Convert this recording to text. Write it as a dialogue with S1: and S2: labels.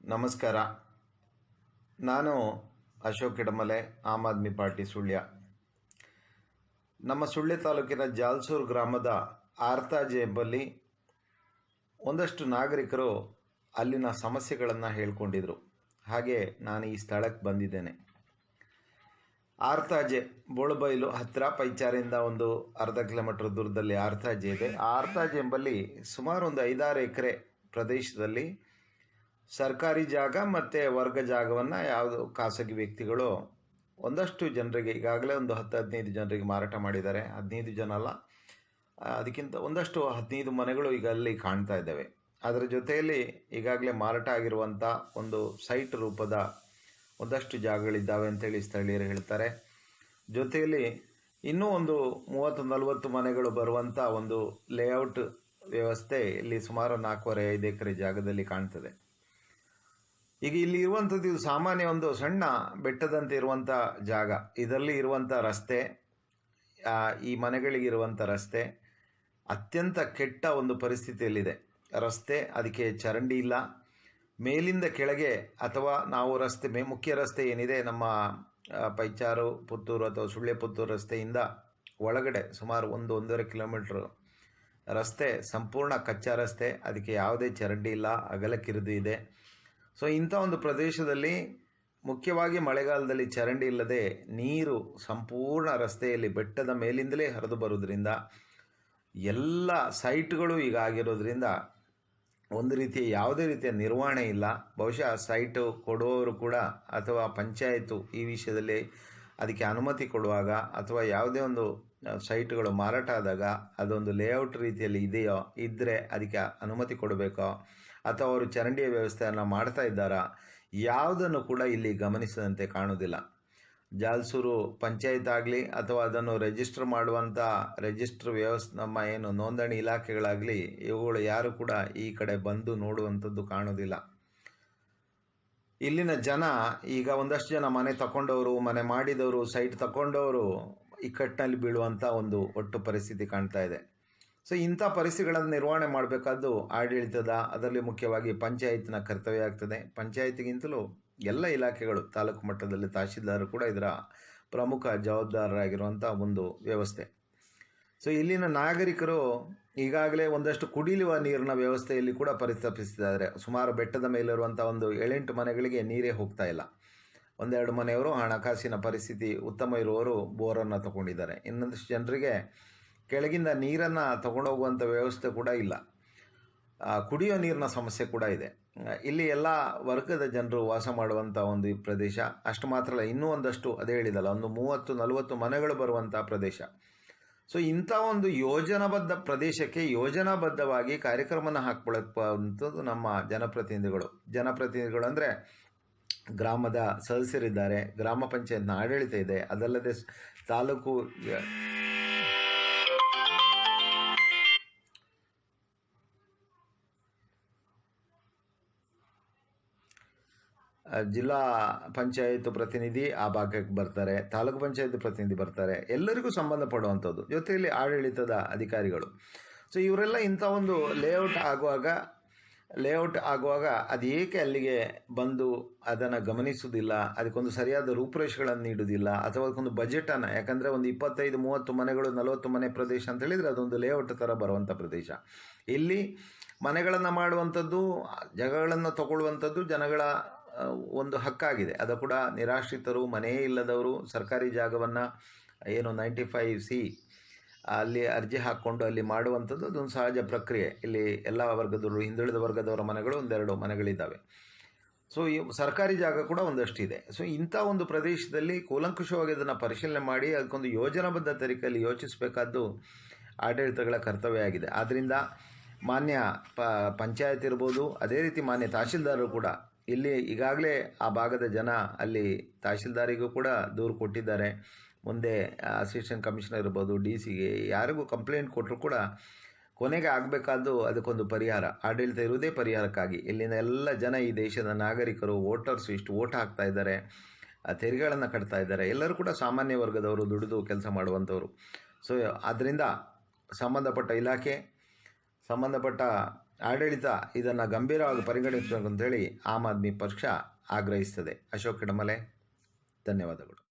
S1: ನಮಸ್ಕಾರ. ನಾನು ಅಶೋಕ್ ಕಿಡಮಲೆ, ಆಮ್ ಆದ್ಮಿ ಪಾರ್ಟಿ ಸುಳ್ಯ. ನಮ್ಮ ಸುಳ್ಯ ತಾಲೂಕಿನ ಜಾಲ್ಸೂರು ಗ್ರಾಮದ ಆರ್ತಾಜೆ ಎಂಬಲ್ಲಿ ಒಂದಷ್ಟು ನಾಗರಿಕರು ಅಲ್ಲಿನ ಸಮಸ್ಯೆಗಳನ್ನು ಹೇಳ್ಕೊಂಡಿದ್ರು. ಹಾಗೆ ನಾನು ಈ ಸ್ಥಳಕ್ಕೆ ಬಂದಿದ್ದೇನೆ. ಆರ್ತಾಜೆ ಬೋಳುಬೈಲು ಹತ್ತಿರ ಪೈಚಾರಿಂದ ಒಂದು ಅರ್ಧ ಕಿಲೋಮೀಟರ್ ದೂರದಲ್ಲಿ ಆರ್ತಾಜೆ ಇದೆ. ಆ ಆರ್ತಾಜೆ ಎಂಬಲ್ಲಿ ಸುಮಾರು ಒಂದು 5-6 ಎಕರೆ ಪ್ರದೇಶದಲ್ಲಿ ಸರ್ಕಾರಿ ಜಾಗ ಮತ್ತು ವರ್ಗ ಜಾಗವನ್ನು ಯಾವುದು ಖಾಸಗಿ ವ್ಯಕ್ತಿಗಳು ಒಂದಷ್ಟು ಜನರಿಗೆ ಈಗಾಗಲೇ ಒಂದು 10-15 ಜನರಿಗೆ ಮಾರಾಟ ಮಾಡಿದ್ದಾರೆ. 15 ಜನ ಅಲ್ಲ, ಅದಕ್ಕಿಂತ ಒಂದಷ್ಟು 15 ಮನೆಗಳು ಈಗ ಅಲ್ಲಿ ಕಾಣ್ತಾ ಇದ್ದಾವೆ. ಅದರ ಜೊತೆಯಲ್ಲಿ ಈಗಾಗಲೇ ಮಾರಾಟ ಆಗಿರುವಂಥ ಒಂದು ಸೈಟ್ ರೂಪದ ಒಂದಷ್ಟು ಜಾಗಗಳಿದ್ದಾವೆ ಅಂತೇಳಿ ಸ್ಥಳೀಯರು ಹೇಳ್ತಾರೆ. ಜೊತೆಯಲ್ಲಿ ಇನ್ನೂ ಒಂದು 30-40 ಮನೆಗಳು ಬರುವಂಥ ಒಂದು ಲೇಔಟ್ ವ್ಯವಸ್ಥೆ ಇಲ್ಲಿ ಸುಮಾರು 4.5 ಎಕರೆ ಜಾಗದಲ್ಲಿ ಕಾಣ್ತದೆ. ಈಗ ಇಲ್ಲಿ ಇರುವಂಥದ್ದು ಇದು ಸಾಮಾನ್ಯ ಒಂದು ಸಣ್ಣ ಬೆಟ್ಟದಂತೆ ಇರುವಂಥ ಜಾಗ. ಇದರಲ್ಲಿ ಇರುವಂಥ ರಸ್ತೆ, ಈ ಮನೆಗಳಿಗಿರುವಂಥ ರಸ್ತೆ ಅತ್ಯಂತ ಕೆಟ್ಟ ಒಂದು ಪರಿಸ್ಥಿತಿಯಲ್ಲಿದೆ. ರಸ್ತೆ ಅದಕ್ಕೆ ಚರಂಡಿ ಇಲ್ಲ. ಮೇಲಿಂದ ಕೆಳಗೆ ಅಥವಾ ನಾವು ರಸ್ತೆ ಮುಖ್ಯ ರಸ್ತೆ ಏನಿದೆ ನಮ್ಮ ಪೈಚಾರು ಪುತ್ತೂರು ಅಥವಾ ಸುಳ್ಯ ಪುತ್ತೂರು ರಸ್ತೆಯಿಂದ ಒಳಗಡೆ ಸುಮಾರು 1-1.5 ಕಿಲೋಮೀಟ್ರ್ ರಸ್ತೆ ಸಂಪೂರ್ಣ ಕಚ್ಚಾ ರಸ್ತೆ. ಅದಕ್ಕೆ ಯಾವುದೇ ಚರಂಡಿ ಇಲ್ಲ, ಅಗಲಕ್ಕಿರಿದು ಇದೆ. ಸೊ ಇಂಥ ಒಂದು ಪ್ರದೇಶದಲ್ಲಿ ಮುಖ್ಯವಾಗಿ ಮಳೆಗಾಲದಲ್ಲಿ ಚರಂಡಿ ಇಲ್ಲದೆ ನೀರು ಸಂಪೂರ್ಣ ರಸ್ತೆಯಲ್ಲಿ ಬೆಟ್ಟದ ಮೇಲಿಂದಲೇ ಹರಿದು ಬರೋದ್ರಿಂದ ಎಲ್ಲ ಸೈಟ್ಗಳು ಈಗ ಆಗಿರೋದ್ರಿಂದ ಒಂದು ರೀತಿಯ ಯಾವುದೇ ರೀತಿಯ ನಿರ್ವಹಣೆ ಇಲ್ಲ. ಬಹುಶಃ ಸೈಟು ಕೊಡುವವರು ಕೂಡ ಅಥವಾ ಪಂಚಾಯತು ಈ ವಿಷಯದಲ್ಲಿ ಅದಕ್ಕೆ ಅನುಮತಿ ಕೊಡುವಾಗ ಅಥವಾ ಯಾವುದೇ ಒಂದು ಸೈಟ್ಗಳು ಮಾರಾಟ ಆದಾಗ ಅದೊಂದು ಲೇಔಟ್ ರೀತಿಯಲ್ಲಿ ಇದೆಯೋ ಇದ್ದರೆ ಅದಕ್ಕೆ ಅನುಮತಿ ಕೊಡಬೇಕೋ ಅಥವಾ ಅವರು ಚರಂಡಿಯ ವ್ಯವಸ್ಥೆಯನ್ನು ಮಾಡ್ತಾ ಇದ್ದಾರಾ, ಯಾವುದನ್ನು ಕೂಡ ಇಲ್ಲಿ ಗಮನಿಸದಂತೆ ಕಾಣುವುದಿಲ್ಲ. ಜಾಲ್ಸೂರು ಪಂಚಾಯತ್ ಆಗಲಿ ಅಥವಾ ಅದನ್ನು ರಿಜಿಸ್ಟರ್ ಮಾಡುವಂಥ ರಿಜಿಸ್ಟರ್ ವ್ಯವಸ್ಥೆ ನಮ್ಮ ಏನು ನೋಂದಣಿ ಇಲಾಖೆಗಳಾಗಲಿ ಇವುಗಳು ಯಾರು ಕೂಡ ಈ ಕಡೆ ಬಂದು ನೋಡುವಂಥದ್ದು ಕಾಣೋದಿಲ್ಲ. ಇಲ್ಲಿನ ಜನ ಈಗ ಒಂದಷ್ಟು ಜನ ಮನೆ ತಗೊಂಡವರು, ಮನೆ ಮಾಡಿದವರು, ಸೈಟ್ ತಗೊಂಡವರು ಇಕ್ಕಟ್ಟಿನಲ್ಲಿ ಬೀಳುವಂಥ ಒಂದು ಒಟ್ಟು ಪರಿಸ್ಥಿತಿ ಕಾಣ್ತಾ ಇದೆ. ಸೊ ಇಂಥ ಪರಿಸ್ಥಿತಿಗಳನ್ನು ನಿರ್ವಹಣೆ ಮಾಡಬೇಕಾದ್ದು ಆಡಳಿತದ, ಅದರಲ್ಲಿ ಮುಖ್ಯವಾಗಿ ಪಂಚಾಯತ್ನ ಕರ್ತವ್ಯ ಆಗ್ತದೆ. ಪಂಚಾಯತಿಗಿಂತಲೂ ಎಲ್ಲ ಇಲಾಖೆಗಳು, ತಾಲೂಕು ಮಟ್ಟದಲ್ಲಿ ತಹಶೀಲ್ದಾರ್ ಕೂಡ ಇದರ ಪ್ರಮುಖ ಜವಾಬ್ದಾರರಾಗಿರುವಂಥ ಒಂದು ವ್ಯವಸ್ಥೆ. ಸೊ ಇಲ್ಲಿನ ನಾಗರಿಕರು ಈಗಾಗಲೇ ಒಂದಷ್ಟು ಕುಡಿಯುವ ನೀರಿನ ವ್ಯವಸ್ಥೆಯಲ್ಲಿ ಕೂಡ ಪರಿತಪಿಸಿದ್ದಾರೆ. ಸುಮಾರು ಬೆಟ್ಟದ ಮೇಲಿರುವಂಥ ಒಂದು 7-8 ಮನೆಗಳಿಗೆ ನೀರೇ ಹೋಗ್ತಾ ಇಲ್ಲ. 1-2 ಮನೆಯವರು ಹಣಕಾಸಿನ ಪರಿಸ್ಥಿತಿ ಉತ್ತಮ ಇರುವವರು ಬೋರನ್ನು ತಗೊಂಡಿದ್ದಾರೆ. ಇನ್ನೊಂದಷ್ಟು ಜನರಿಗೆ ಕೆಳಗಿಂದ ನೀರನ್ನು ತಗೊಂಡೋಗುವಂಥ ವ್ಯವಸ್ಥೆ ಕೂಡ ಇಲ್ಲ. ಕುಡಿಯೋ ನೀರಿನ ಸಮಸ್ಯೆ ಕೂಡ ಇದೆ. ಇಲ್ಲಿ ಎಲ್ಲ ವರ್ಗದ ಜನರು ವಾಸ ಮಾಡುವಂಥ ಒಂದು ಪ್ರದೇಶ. ಅಷ್ಟು ಮಾತ್ರ ಅಲ್ಲ, ಇನ್ನೂ ಒಂದಷ್ಟು ಅದೇ ಹೇಳಿದಲ್ಲ, ಒಂದು 30-40 ಮನೆಗಳು ಬರುವಂಥ ಪ್ರದೇಶ. ಸೊ ಇಂಥ ಒಂದು ಯೋಜನಾಬದ್ಧ ಪ್ರದೇಶಕ್ಕೆ ಯೋಜನಾಬದ್ಧವಾಗಿ ಕಾರ್ಯಕ್ರಮನ ಹಾಕ್ಕೊಳ್ಳುವಂಥದ್ದು ನಮ್ಮ ಜನಪ್ರತಿನಿಧಿಗಳು ಅಂದರೆ ಗ್ರಾಮದ ಸದಸ್ಯರಿದ್ದಾರೆ, ಗ್ರಾಮ ಪಂಚಾಯತ್ನ ಆಡಳಿತ ಇದೆ, ಅದಲ್ಲದೆ ತಾಲೂಕು ಜಿಲ್ಲಾ ಪಂಚಾಯತ್ ಪ್ರತಿನಿಧಿ ಆ ಭಾಗಕ್ಕೆ ಬರ್ತಾರೆ, ತಾಲೂಕು ಪಂಚಾಯತ್ ಪ್ರತಿನಿಧಿ ಬರ್ತಾರೆ, ಎಲ್ಲರಿಗೂ ಸಂಬಂಧಪಡುವಂಥದ್ದು, ಜೊತೆಯಲ್ಲಿ ಆಡಳಿತದ ಅಧಿಕಾರಿಗಳು. ಸೊ ಇವರೆಲ್ಲ ಇಂಥ ಒಂದು ಲೇಔಟ್ ಆಗುವಾಗ ಅದು ಏಕೆ ಅಲ್ಲಿಗೆ ಬಂದು ಅದನ್ನು ಗಮನಿಸುವುದಿಲ್ಲ, ಅದಕ್ಕೊಂದು ಸರಿಯಾದ ರೂಪುರೇಷೆಗಳನ್ನು ನೀಡುವುದಿಲ್ಲ, ಅಥವಾ ಅದಕ್ಕೊಂದು ಬಜೆಟನ್ನು, ಯಾಕಂದರೆ ಒಂದು 25-30 ಮನೆಗಳು 40 ಮನೆ ಪ್ರದೇಶ ಅಂತ ಹೇಳಿದರೆ ಅದೊಂದು ಲೇಔಟ್ ಥರ ಬರುವಂಥ ಪ್ರದೇಶ. ಇಲ್ಲಿ ಮನೆಗಳನ್ನು ಮಾಡುವಂಥದ್ದು, ಜಾಗಗಳನ್ನು ತಗೊಳ್ಳುವಂಥದ್ದು ಜನಗಳ ಒಂದು ಹಕ್ಕಾಗಿದೆ. ಅದು ಕೂಡ ನಿರಾಶ್ರಿತರು, ಮನೆಯೇ ಇಲ್ಲದವರು ಸರ್ಕಾರಿ ಜಾಗವನ್ನು ಏನು 95C ಅಲ್ಲಿ ಅರ್ಜಿ ಹಾಕ್ಕೊಂಡು ಅಲ್ಲಿ ಮಾಡುವಂಥದ್ದು ಅದೊಂದು ಸಹಜ ಪ್ರಕ್ರಿಯೆ. ಇಲ್ಲಿ ಎಲ್ಲ ವರ್ಗದವರು, ಹಿಂದುಳಿದ ವರ್ಗದವರ ಮನೆಗಳು 1-2 ಮನೆಗಳಿದ್ದಾವೆ. ಸೊ ಈ ಸರ್ಕಾರಿ ಜಾಗ ಕೂಡ ಒಂದಷ್ಟು ಇದೆ. ಸೊ ಇಂಥ ಒಂದು ಪ್ರದೇಶದಲ್ಲಿ ಕೂಲಂಕುಷವಾಗಿ ಅದನ್ನು ಪರಿಶೀಲನೆ ಮಾಡಿ ಅದಕ್ಕೊಂದು ಯೋಜನಾಬದ್ಧ ತರೀಕೆಯಲ್ಲಿ ಯೋಚಿಸಬೇಕಾದ್ದು ಆಡಳಿತಗಳ ಕರ್ತವ್ಯ ಆಗಿದೆ. ಆದ್ದರಿಂದ ಮಾನ್ಯ ಪಂಚಾಯತ್ ಇರ್ಬೋದು, ಅದೇ ರೀತಿ ಮಾನ್ಯ ತಹಶೀಲ್ದಾರರು ಕೂಡ ಇಲ್ಲಿ ಈಗಾಗಲೇ ಆ ಭಾಗದ ಜನ ಅಲ್ಲಿ ತಹಶೀಲ್ದಾರಿಗೂ ಕೂಡ ದೂರು ಕೊಟ್ಟಿದ್ದಾರೆ. ಮುಂದೆ ಅಸಿಸ್ಟೆಂಟ್ ಕಮಿಷನರ್ ಇರ್ಬೋದು, DC-ಗೆ ಯಾರಿಗೂ ಕಂಪ್ಲೇಂಟ್ ಕೊಟ್ಟರು ಕೂಡ ಕೊನೆಗೆ ಆಗಬೇಕಾದ್ದು ಅದಕ್ಕೊಂದು ಪರಿಹಾರ. ಆಡಳಿತ ಇರುವುದೇ ಪರಿಹಾರಕ್ಕಾಗಿ. ಇಲ್ಲಿನ ಎಲ್ಲ ಜನ, ಈ ದೇಶದ ನಾಗರಿಕರು, ವೋಟರ್ಸು ಇಷ್ಟು ವೋಟ್ ಹಾಕ್ತಾ ಇದ್ದಾರೆ, ತೆರಿಗೆಗಳನ್ನು ಕಟ್ತಾ ಇದ್ದಾರೆ. ಎಲ್ಲರೂ ಕೂಡ ಸಾಮಾನ್ಯ ವರ್ಗದವರು, ದುಡಿದು ಕೆಲಸ ಮಾಡುವಂಥವ್ರು. ಸೊ ಆದ್ದರಿಂದ ಸಂಬಂಧಪಟ್ಟ ಇಲಾಖೆ, ಸಂಬಂಧಪಟ್ಟ ಆಡಳಿತ ಇದನ್ನು ಗಂಭೀರವಾಗಿ ಪರಿಗಣಿಸಬೇಕು ಅಂತೇಳಿ ಆಮ್ ಆದ್ಮಿ ಪಕ್ಷ ಆಗ್ರಹಿಸ್ತದೆ. ಅಶೋಕ್ ಕಡಮಲೆ, ಧನ್ಯವಾದಗಳು.